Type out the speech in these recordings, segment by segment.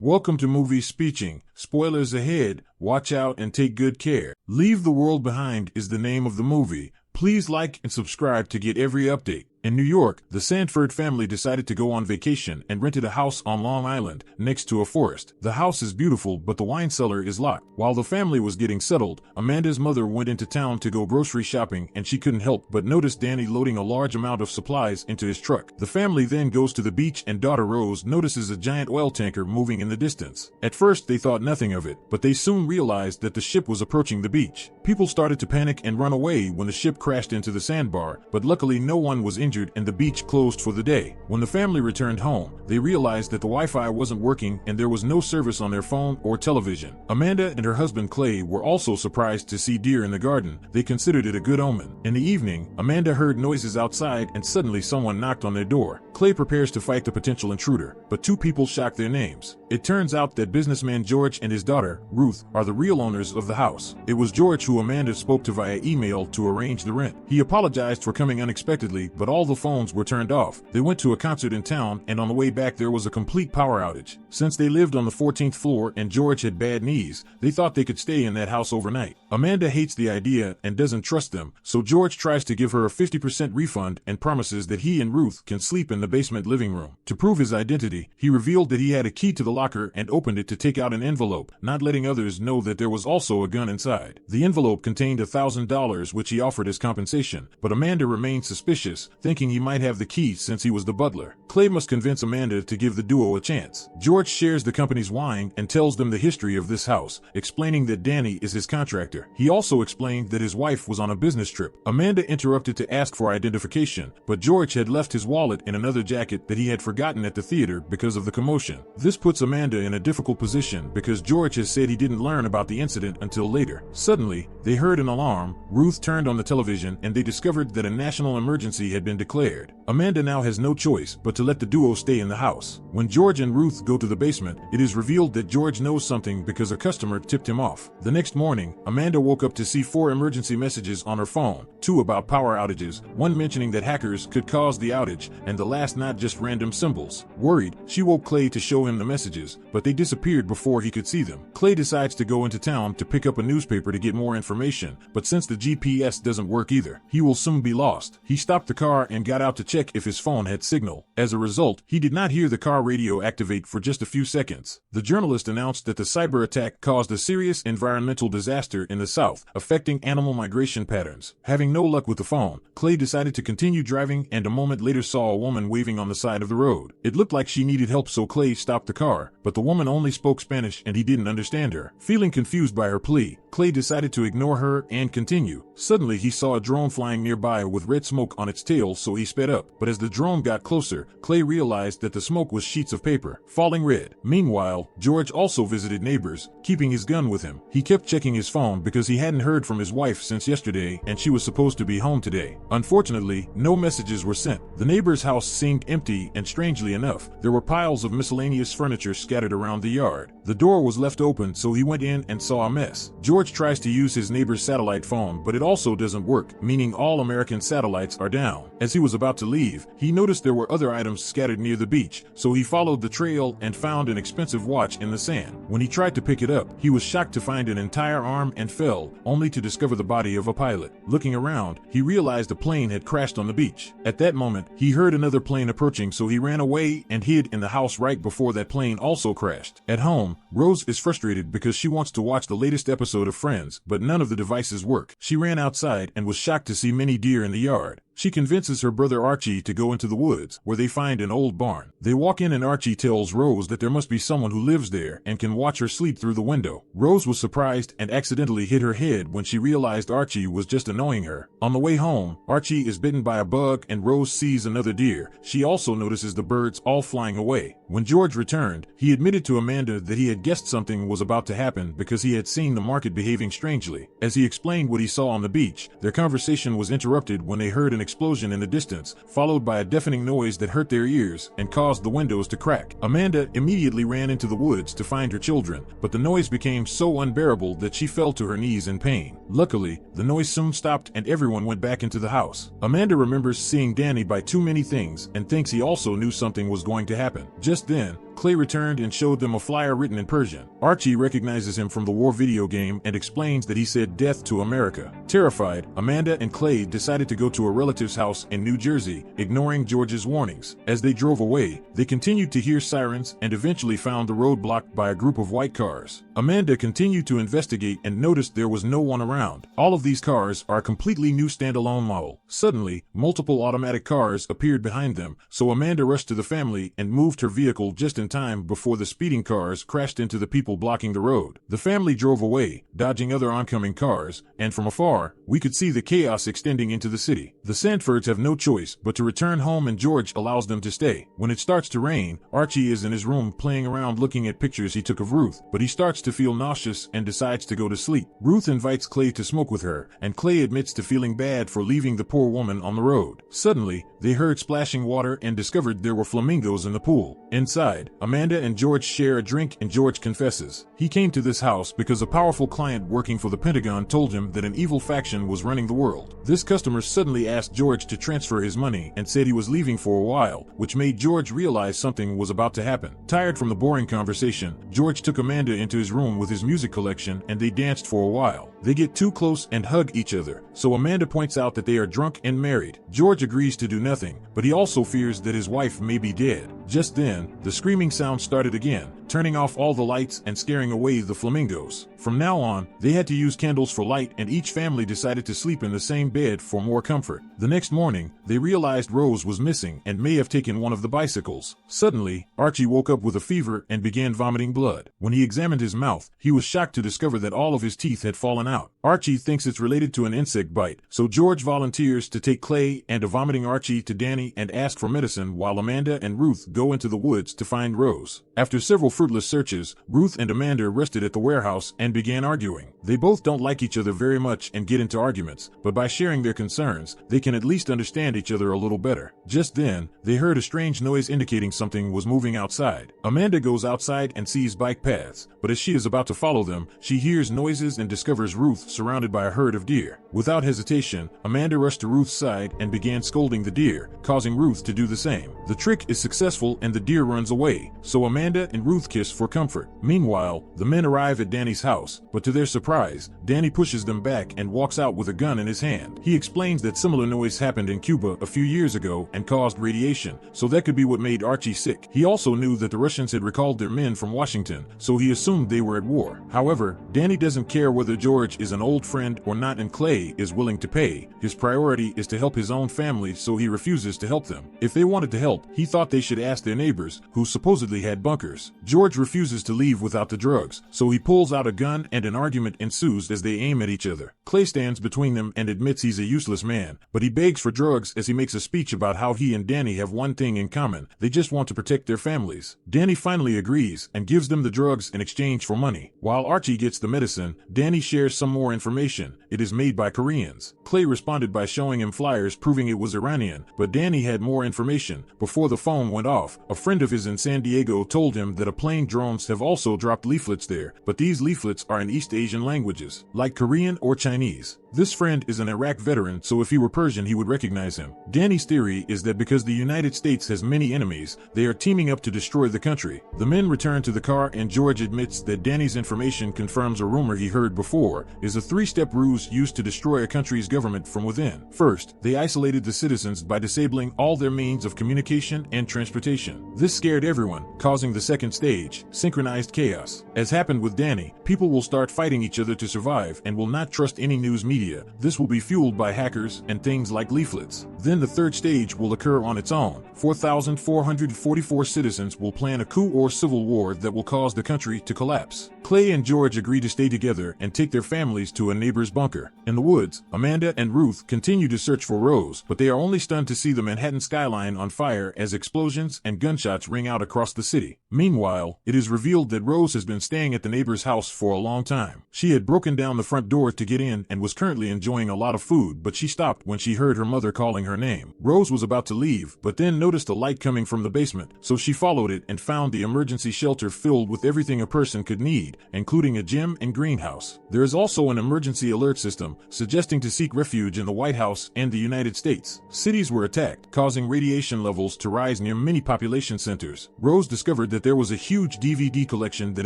Welcome to Movie Speeching. Spoilers ahead. Watch out and take good care. Leave the World Behind is the name of the movie. Please like and subscribe to get every update. In New York, the Sanford family decided to go on vacation and rented a house on Long Island, next to a forest. The house is beautiful, but the wine cellar is locked. While the family was getting settled, Amanda's mother went into town to go grocery shopping, and she couldn't help but notice Danny loading a large amount of supplies into his truck. The family then goes to the beach, and daughter Rose notices a giant oil tanker moving in the distance. At first, they thought nothing of it, but they soon realized that the ship was approaching the beach. People started to panic and run away when the ship crashed into the sandbar, but luckily no one was injured and the beach closed for the day. When the family returned home, they realized that the Wi-Fi wasn't working and there was no service on their phone or television. Amanda and her husband Clay were also surprised to see deer in the garden. They considered it a good omen. In the evening, Amanda heard noises outside and suddenly someone knocked on their door. Clay prepares to fight the potential intruder, but two people shock their names. It turns out that businessman George and his daughter, Ruth, are the real owners of the house. It was George who Amanda spoke to via email to arrange the rent. He apologized for coming unexpectedly, but all the phones were turned off. They went to a concert in town, and on the way back there was a complete power outage. Since they lived on the 14th floor and George had bad knees, they thought they could stay in that house overnight. Amanda hates the idea and doesn't trust them, so George tries to give her a 50% refund and promises that he and Ruth can sleep in the basement living room. To prove his identity, he revealed that he had a key to the locker and opened it to take out an envelope, not letting others know that there was also a gun inside. The envelope contained $1,000, which he offered as compensation, but Amanda remained suspicious, thinking he might have the key since he was the butler. Clay must convince Amanda to give the duo a chance. George shares the company's wine and tells them the history of this house, explaining that Danny is his contractor. He also explained that his wife was on a business trip. Amanda interrupted to ask for identification, but George had left his wallet in another jacket that he had forgotten at the theater because of the commotion. This puts Amanda in a difficult position because George has said he didn't learn about the incident until later. Suddenly, they heard an alarm. Ruth turned on the television and they discovered that a national emergency had been declared. Amanda now has no choice but to let the duo stay in the house. When George and Ruth go to the basement, it is revealed that George knows something because a customer tipped him off. The next morning, Amanda woke up to see 4 emergency messages on her phone, 2 about power outages, 1 mentioning that hackers could cause the outage, and the last not just random symbols. Worried, she woke Clay to show him the messages, but they disappeared before he could see them. Clay decides to go into town to pick up a newspaper to get more information, but since the GPS doesn't work either, he will soon be lost. He stopped the car and got out to check if his phone had signal. As a result, he did not hear the car radio activate for just a few seconds. The journalist announced that the cyber attack caused a serious environmental disaster in the South, affecting animal migration patterns. Having no luck with the phone, Clay decided to continue driving and a moment later saw a woman waving on the side of the road. It looked like she needed help, so Clay stopped the car, but the woman only spoke Spanish and he didn't understand her. Feeling confused by her plea, Clay decided to ignore her and continue. Suddenly he saw a drone flying nearby with red smoke on its tail, so he sped up. But as the drone got closer, Clay realized that the smoke was sheets of paper, falling red. Meanwhile, George also visited neighbors, keeping his gun with him. He kept checking his phone because he hadn't heard from his wife since yesterday and she was supposed to be home today. Unfortunately, no messages were sent. The neighbor's house seemed empty and strangely enough, there were piles of miscellaneous furniture scattered around the yard. The door was left open, so he went in and saw a mess. George tries to use his neighbor's satellite phone, but it also doesn't work, meaning all American satellites are down. As he was about to leave, he noticed there were other items scattered near the beach, so he followed the trail and found an expensive watch in the sand. When he tried to pick it up, he was shocked to find an entire arm and fell, only to discover the body of a pilot. Looking around, he realized a plane had crashed on the beach. At that moment, he heard another plane approaching, so he ran away and hid in the house right before that plane also crashed. At home, Rose is frustrated because she wants to watch the latest episode of Friends, but none of the devices work. She ran outside and was shocked to see many deer in the yard. She convinces her brother Archie to go into the woods, where they find an old barn. They walk in and Archie tells Rose that there must be someone who lives there and can watch her sleep through the window. Rose was surprised and accidentally hit her head when she realized Archie was just annoying her. On the way home, Archie is bitten by a bug and Rose sees another deer. She also notices the birds all flying away. When George returned, he admitted to Amanda that he had guessed something was about to happen because he had seen the market behaving strangely. As he explained what he saw on the beach, their conversation was interrupted when they heard an explosion in the distance, followed by a deafening noise that hurt their ears and caused the windows to crack. Amanda immediately ran into the woods to find her children, but the noise became so unbearable that she fell to her knees in pain. Luckily, the noise soon stopped and everyone went back into the house. Amanda remembers seeing Danny buy too many things and thinks he also knew something was going to happen. Just then, Clay returned and showed them a flyer written in Persian. Archie recognizes him from the war video game and explains that he said death to America. Terrified, Amanda and Clay decided to go to a relative's house in New Jersey, ignoring George's warnings. As they drove away, they continued to hear sirens and eventually found the road blocked by a group of white cars. Amanda continued to investigate and noticed there was no one around. All of these cars are a completely new standalone model. Suddenly, multiple automatic cars appeared behind them, so Amanda rushed to the family and moved her vehicle just in time before the speeding cars crashed into the people blocking the road. The family drove away, dodging other oncoming cars, and from afar, we could see the chaos extending into the city. The Sanfords have no choice but to return home, and George allows them to stay. When it starts to rain, Archie is in his room playing around looking at pictures he took of Ruth, but he starts to feel nauseous and decides to go to sleep. Ruth invites Clay to smoke with her, and Clay admits to feeling bad for leaving the poor woman on the road. Suddenly, they heard splashing water and discovered there were flamingos in the pool. Inside, Amanda and George share a drink, and George confesses. He came to this house because a powerful client working for the Pentagon told him that an evil faction was running the world. This customer suddenly asked George to transfer his money and said he was leaving for a while, which made George realize something was about to happen. Tired from the boring conversation, George took Amanda into his room with his music collection and they danced for a while. They get too close and hug each other, so Amanda points out that they are drunk and married. George agrees to do nothing, but he also fears that his wife may be dead. Just then, the screaming sound started again, turning off all the lights and scaring away the flamingos. From now on, they had to use candles for light, and each family decided to sleep in the same bed for more comfort. The next morning, they realized Rose was missing and may have taken one of the bicycles. Suddenly, Archie woke up with a fever and began vomiting blood. When he examined his mouth, he was shocked to discover that all of his teeth had fallen out. Archie thinks it's related to an insect bite, so George volunteers to take Clay and a vomiting Archie to Danny and ask for medicine, while Amanda and Ruth go into the woods to find Rose. After several fruitless searches, Ruth and Amanda rested at the warehouse and began arguing. They both don't like each other very much and get into arguments, but by sharing their concerns, they can at least understand each other a little better. Just then, they heard a strange noise indicating something was moving outside. Amanda goes outside and sees bike paths, but as she is about to follow them, she hears noises and discovers Ruth surrounded by a herd of deer. Without hesitation, Amanda rushed to Ruth's side and began scolding the deer, causing Ruth to do the same. The trick is successful and the deer runs away, so Amanda and Ruth kiss for comfort. Meanwhile, the men arrive at Danny's house, but to their surprise, Danny pushes them back and walks out with a gun in his hand. He explains that similar noise happened in Cuba a few years ago and caused radiation, so that could be what made Archie sick. He also knew that the Russians had recalled their men from Washington, so he assumed they were at war. However, Danny doesn't care whether George is an old friend or not, and Clay is willing to pay. His priority is to help his own family, so he refuses to help them. If they wanted to help, he thought they should ask their neighbors, who supposedly had bunkers. George refuses to leave without the drugs, so he pulls out a gun and an argument ensues as they aim at each other. Clay stands between them and admits he's a useless man, but he begs for drugs as he makes a speech about how he and Danny have one thing in common: they just want to protect their families. Danny finally agrees and gives them the drugs in exchange for money. While Archie gets the medicine, Danny shares some more information. It is made by Koreans. Clay responded by showing him flyers proving it was Iranian, but Danny had more information. Before the phone went off, a friend of his in San Diego told him that a plane drones have also dropped leaflets there, but these leaflets are in East Asian languages, like Korean or Chinese. This friend is an Iraq veteran, so if he were Persian he would recognize him. Danny's theory is that because the United States has many enemies, they are teaming up to destroy the country. The men return to the car and George admits that Danny's information confirms a rumor he heard before, is a three-step ruse used to destroy a country's government from within. First, they isolated the citizens by disabling all their means of communication and transportation. This scared everyone, causing the second stage, synchronized chaos. As happened with Danny, people will start fighting each other to survive and will not trust any news media. This will be fueled by hackers and things like leaflets. Then the third stage will occur on its own. 4,444 citizens will plan a coup or civil war that will cause the country to collapse. Clay and George agree to stay together and take their families to a neighbor's bunker. In the woods, Amanda and Ruth continue to search for Rose, but they are only stunned to see the Manhattan skyline on fire as explosions and gunshots ring out across the city. Meanwhile, it is revealed that Rose has been staying at the neighbor's house for a long time. She had broken down the front door to get in and was currently currently enjoying a lot of food, but she stopped when she heard her mother calling her name. Rose was about to leave, but then noticed a light coming from the basement, so she followed it and found the emergency shelter filled with everything a person could need, including a gym and greenhouse. There is also an emergency alert system, suggesting to seek refuge in the White House and the United States. Cities were attacked, causing radiation levels to rise near many population centers. Rose discovered that there was a huge DVD collection that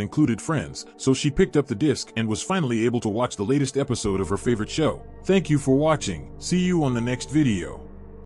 included Friends, so she picked up the disc and was finally able to watch the latest episode of her favorite show. Thank you for watching. See you on the next video.